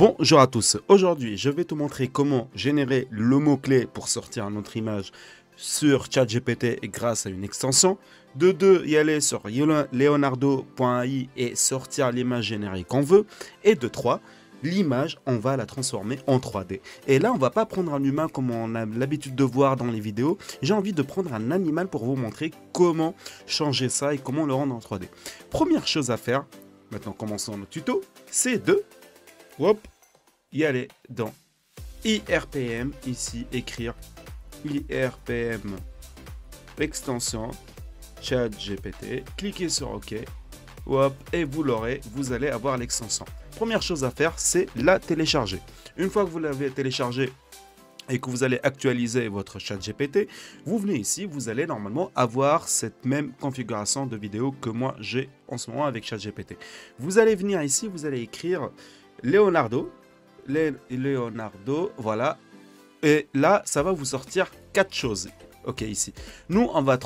Bonjour à tous, aujourd'hui je vais te montrer comment générer le mot-clé pour sortir notre image sur ChatGPT grâce à une extension. De deux, y aller sur leonardo.ai et sortir l'image générique qu'on veut. Et de trois, l'image, on va la transformer en 3D. Et là, on va pas prendre un humain comme on a l'habitude de voir dans les vidéos. J'ai envie de prendre un animal pour vous montrer comment changer ça et comment le rendre en 3D. Première chose à faire, maintenant commençons notre tuto, c'est de y aller dans IRPM, ici, écrire IRPM, extension, ChatGPT, cliquez sur OK, et vous l'aurez, vous allez avoir l'extension. Première chose à faire, c'est la télécharger. Une fois que vous l'avez téléchargé et que vous allez actualiser votre ChatGPT, vous venez ici, vous allez normalement avoir cette même configuration de vidéo que moi j'ai en ce moment avec ChatGPT. Vous allez venir ici, vous allez écrire Leonardo, voilà. Et là, ça va vous sortir 4 choses. Ok, ici. Nous, on va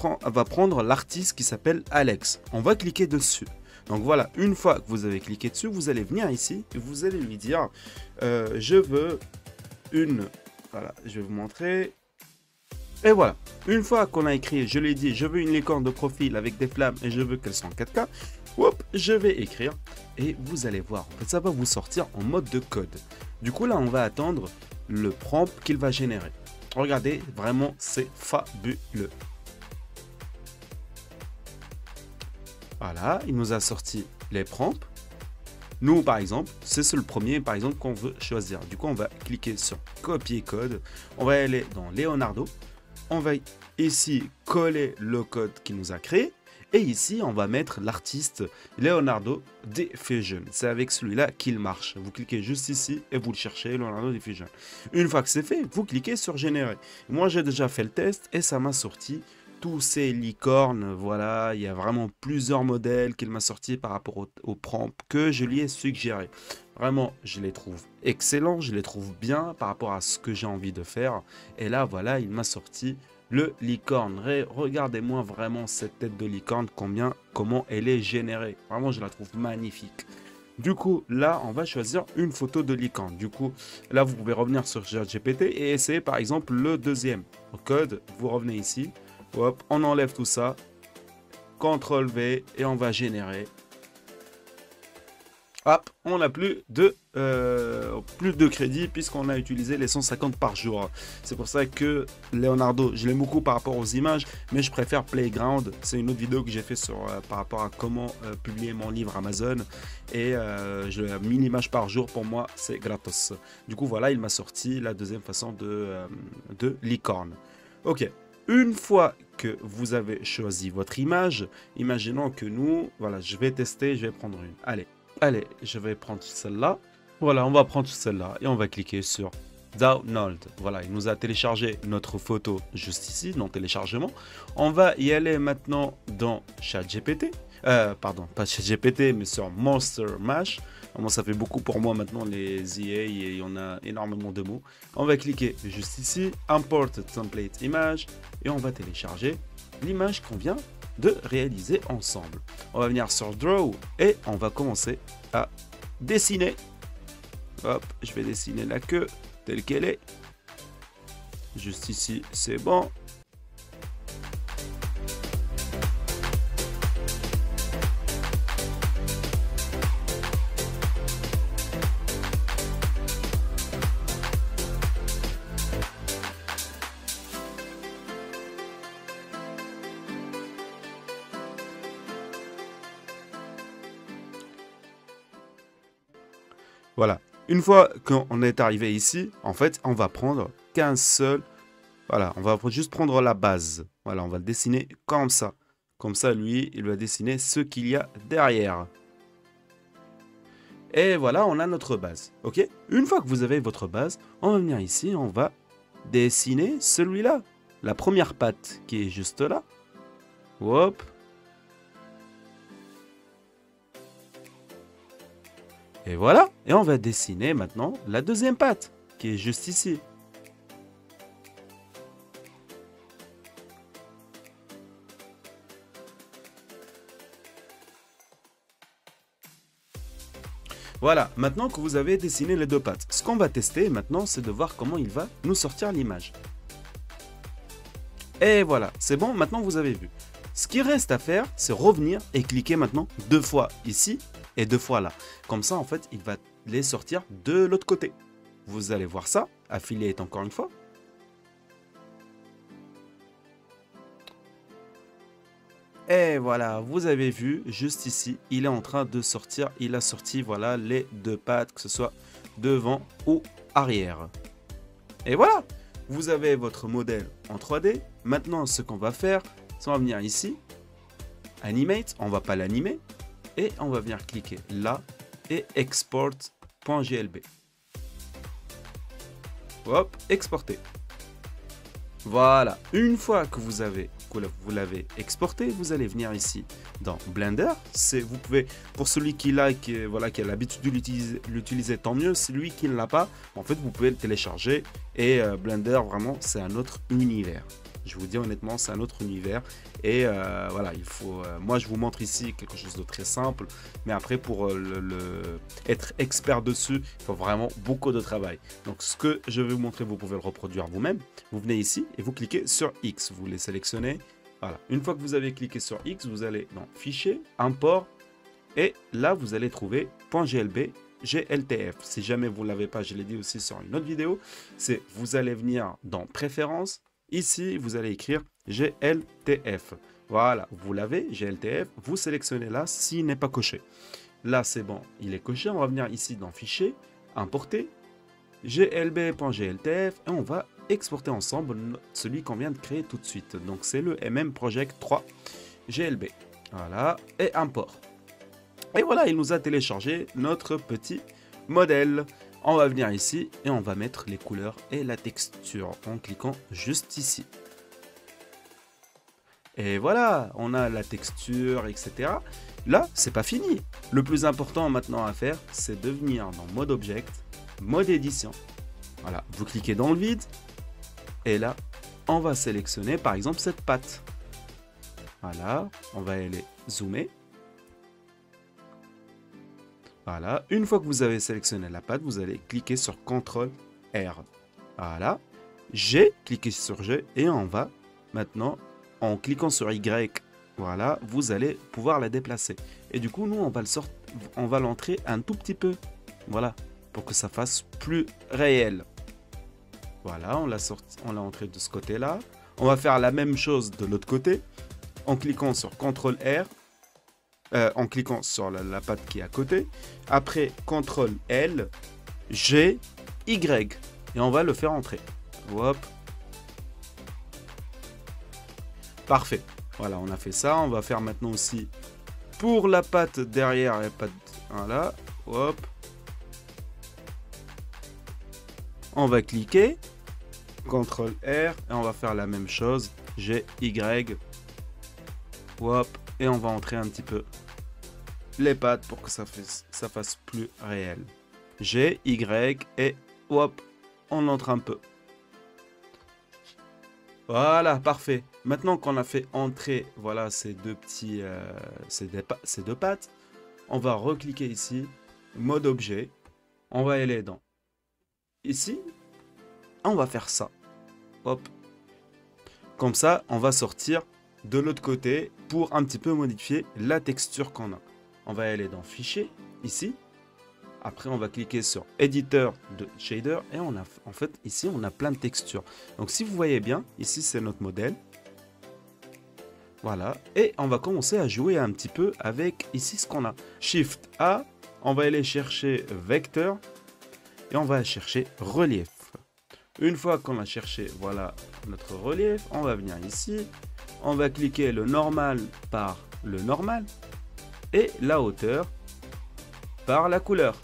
prendre l'artiste qui s'appelle Alex. On va cliquer dessus. Donc voilà, une fois que vous avez cliqué dessus, vous allez venir ici et vous allez lui dire je veux une... Voilà, je vais vous montrer. Et voilà, une fois qu'on a écrit, je l'ai dit, je veux une licorne de profil avec des flammes et je veux qu'elle soit en 4K. Je vais écrire et vous allez voir, en fait, ça va vous sortir en mode de code. Du coup, là, on va attendre le prompt qu'il va générer. Regardez, vraiment, c'est fabuleux. Voilà, il nous a sorti les prompts. Nous, par exemple, c'est le premier, par exemple, qu'on veut choisir. Du coup, on va cliquer sur copier code. On va aller dans Leonardo. On va ici coller le code qu'il nous a créé. Et ici, on va mettre l'artiste Leonardo Diffusion. C'est avec celui-là qu'il marche. Vous cliquez juste ici et vous le cherchez, Leonardo Diffusion. Une fois que c'est fait, vous cliquez sur Générer. Moi, j'ai déjà fait le test et ça m'a sorti tous ces licornes. Voilà, il y a vraiment plusieurs modèles qu'il m'a sorti par rapport au prompt que je lui ai suggéré. Vraiment, je les trouve excellents, je les trouve bien par rapport à ce que j'ai envie de faire. Et là, voilà, il m'a sorti le licorne. Regardez-moi vraiment cette tête de licorne, comment elle est générée. Vraiment, je la trouve magnifique. Du coup, là, on va choisir une photo de licorne. Du coup, là, vous pouvez revenir sur ChatGPT et essayer, par exemple, le deuxième. Au code, vous revenez ici. On enlève tout ça. CTRL V et on va générer. Hop, on n'a plus de crédit puisqu'on a utilisé les 150 par jour. C'est pour ça que Leonardo, je l'aime beaucoup par rapport aux images, mais je préfère Playground. C'est une autre vidéo que j'ai fait par rapport à comment publier mon livre Amazon. Et je 1000 images par jour, pour moi, c'est gratos. Du coup, voilà, il m'a sorti la deuxième façon de licorne. Ok, une fois que vous avez choisi votre image, imaginons que nous, voilà, je vais tester, je vais prendre une. Allez, je vais prendre celle-là. Voilà, on va prendre celle-là et on va cliquer sur Download. Voilà, il nous a téléchargé notre photo juste ici, dans téléchargement. On va y aller maintenant dans ChatGPT. Pardon, pas ChatGPT, mais sur Monster Mash. Vraiment, ça fait beaucoup pour moi maintenant, les IA, et on a énormément de mots. On va cliquer juste ici, Import Template Image, et on va télécharger l'image qu'on vient de réaliser ensemble. On va venir sur Draw et on va commencer à dessiner. Hop, je vais dessiner la queue telle qu'elle est. Juste ici, c'est bon. Voilà, une fois qu'on est arrivé ici, en fait, on va prendre qu'un seul... Voilà, on va juste prendre la base. Voilà, on va le dessiner comme ça. Comme ça, lui, il va dessiner ce qu'il y a derrière. Et voilà, on a notre base. Ok? Une fois que vous avez votre base, on va venir ici, on va dessiner celui-là. La première patte qui est juste là. Hop. Et voilà, et on va dessiner maintenant la deuxième patte, qui est juste ici. Voilà, maintenant que vous avez dessiné les deux pattes, ce qu'on va tester maintenant, c'est de voir comment il va nous sortir l'image. Et voilà, c'est bon, maintenant vous avez vu. Ce qui reste à faire, c'est revenir et cliquer maintenant 2 fois ici et 2 fois là. Comme ça, en fait, il va les sortir de l'autre côté. Vous allez voir ça, affiliate encore une fois. Et voilà, vous avez vu, juste ici, il est en train de sortir, il a sorti, voilà, les deux pattes, que ce soit devant ou arrière. Et voilà, vous avez votre modèle en 3D. Maintenant, ce qu'on va faire, c'est on va venir ici, Animate, on va pas l'animer, et on va venir cliquer là, et export.glb. Hop, exporter. Voilà, une fois que vous l'avez exporté, vous allez venir ici dans Blender. Vous pouvez, pour celui qui a l'habitude de l'utiliser, tant mieux. Celui qui ne l'a pas, en fait, vous pouvez le télécharger. Et Blender, vraiment, c'est un autre univers. Je vous dis honnêtement, c'est un autre univers. Et voilà, il faut. Moi, je vous montre ici quelque chose de très simple. Mais après, pour être expert dessus, il faut vraiment beaucoup de travail. Donc, ce que je vais vous montrer, vous pouvez le reproduire vous-même. Vous venez ici et vous cliquez sur X. Vous les sélectionnez. Voilà. Une fois que vous avez cliqué sur X, vous allez dans Fichier, Import. Et là, vous allez trouver .glb. GLTF. Si jamais vous ne l'avez pas, je l'ai dit aussi sur une autre vidéo, c'est vous allez venir dans Préférences. Ici, vous allez écrire GLTF. Voilà, vous l'avez, GLTF. Vous sélectionnez là s'il n'est pas coché. Là, c'est bon, il est coché. On va venir ici dans Fichier, Importer, glb.gltf et on va exporter ensemble celui qu'on vient de créer tout de suite. Donc, c'est le MM Project 3 GLB. Voilà, et Import. Et voilà, il nous a téléchargé notre petit modèle. On va venir ici et on va mettre les couleurs et la texture en cliquant juste ici. Et voilà, on a la texture, etc. Là, c'est pas fini. Le plus important maintenant à faire, c'est de venir dans Mode Object, Mode Édition. Voilà, vous cliquez dans le vide. Et là, on va sélectionner par exemple cette patte. Voilà, on va aller zoomer. Voilà, une fois que vous avez sélectionné la patte, vous allez cliquer sur CTRL R. Voilà, G, cliquez sur G et on va maintenant, en cliquant sur Y, voilà, vous allez pouvoir la déplacer. Et du coup, nous, on va l'entrer un tout petit peu, voilà, pour que ça fasse plus réel. Voilà, on l'a entré de ce côté-là. On va faire la même chose de l'autre côté, en cliquant sur CTRL R. En cliquant sur la patte qui est à côté. Après, CTRL L, G, Y. Et on va le faire entrer. Hop. Parfait. Voilà, on a fait ça. On va faire maintenant aussi pour la patte derrière. La patte, voilà. Hop. On va cliquer. CTRL R. Et on va faire la même chose. G, Y. Hop. Et on va entrer un petit peu les pattes pour que ça fasse plus réel. G, Y et hop, on entre un peu. Voilà, parfait. Maintenant qu'on a fait entrer, voilà, ces deux pattes, on va recliquer ici, mode objet. On va aller dans ici. On va faire ça. Hop. Comme ça, on va sortir de l'autre côté pour un petit peu modifier la texture qu'on a. On va aller dans Fichier, ici. Après, on va cliquer sur Éditeur de Shader. Et en fait, ici, on a plein de textures. Donc, si vous voyez bien, ici, c'est notre modèle. Voilà. Et on va commencer à jouer un petit peu avec, ici, ce qu'on a. Shift A, on va aller chercher Vecteur. Et on va chercher Relief. Une fois qu'on a cherché, voilà, notre relief, on va venir ici. On va cliquer le normal par le normal. Et la hauteur par la couleur.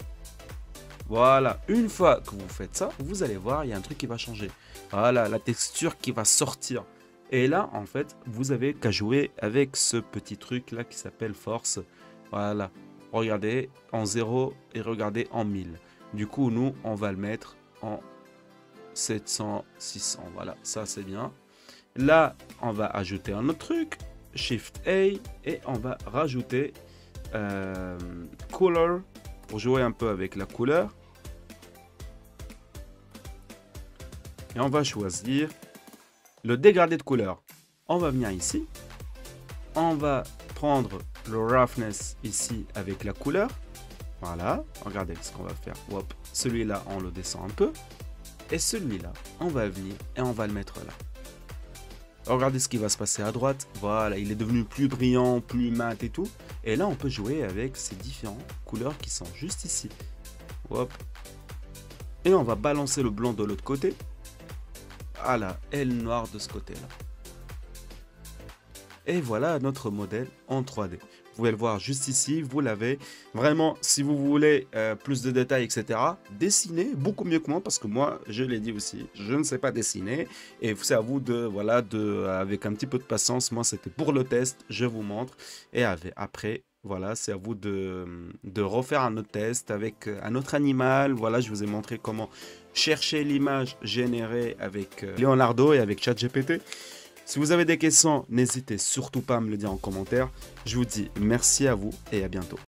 Voilà, une fois que vous faites ça, vous allez voir, il y a un truc qui va changer. Voilà, la texture qui va sortir. Et là, en fait, vous avez qu'à jouer avec ce petit truc là qui s'appelle Force. Voilà, regardez en 0 et regardez en 1000. Du coup, nous, on va le mettre en 700, 600. Voilà, ça c'est bien. Là, on va ajouter un autre truc. Shift A et on va rajouter Color pour jouer un peu avec la couleur. Et on va choisir le dégradé de couleur. On va venir ici. On va prendre le roughness ici avec la couleur. Voilà, regardez ce qu'on va faire. Hop, celui-là, on le descend un peu. Et celui-là, on va venir et on va le mettre là. Regardez ce qui va se passer à droite. Voilà, il est devenu plus brillant, plus mat et tout. Et là, on peut jouer avec ces différentes couleurs qui sont juste ici. Hop. Et on va balancer le blanc de l'autre côté. Voilà, et le noir de ce côté-là. Et voilà notre modèle en 3D. Vous pouvez le voir juste ici, vous l'avez. Vraiment, si vous voulez plus de détails, etc., dessinez beaucoup mieux que moi, parce que moi, je l'ai dit aussi, je ne sais pas dessiner. Et c'est à vous de, voilà, avec un petit peu de patience, moi c'était pour le test, je vous montre. Et après, voilà, c'est à vous de refaire un autre test avec un autre animal. Voilà, je vous ai montré comment chercher l'image générée avec Leonardo et avec ChatGPT. Si vous avez des questions, n'hésitez surtout pas à me le dire en commentaire. Je vous dis merci à vous et à bientôt.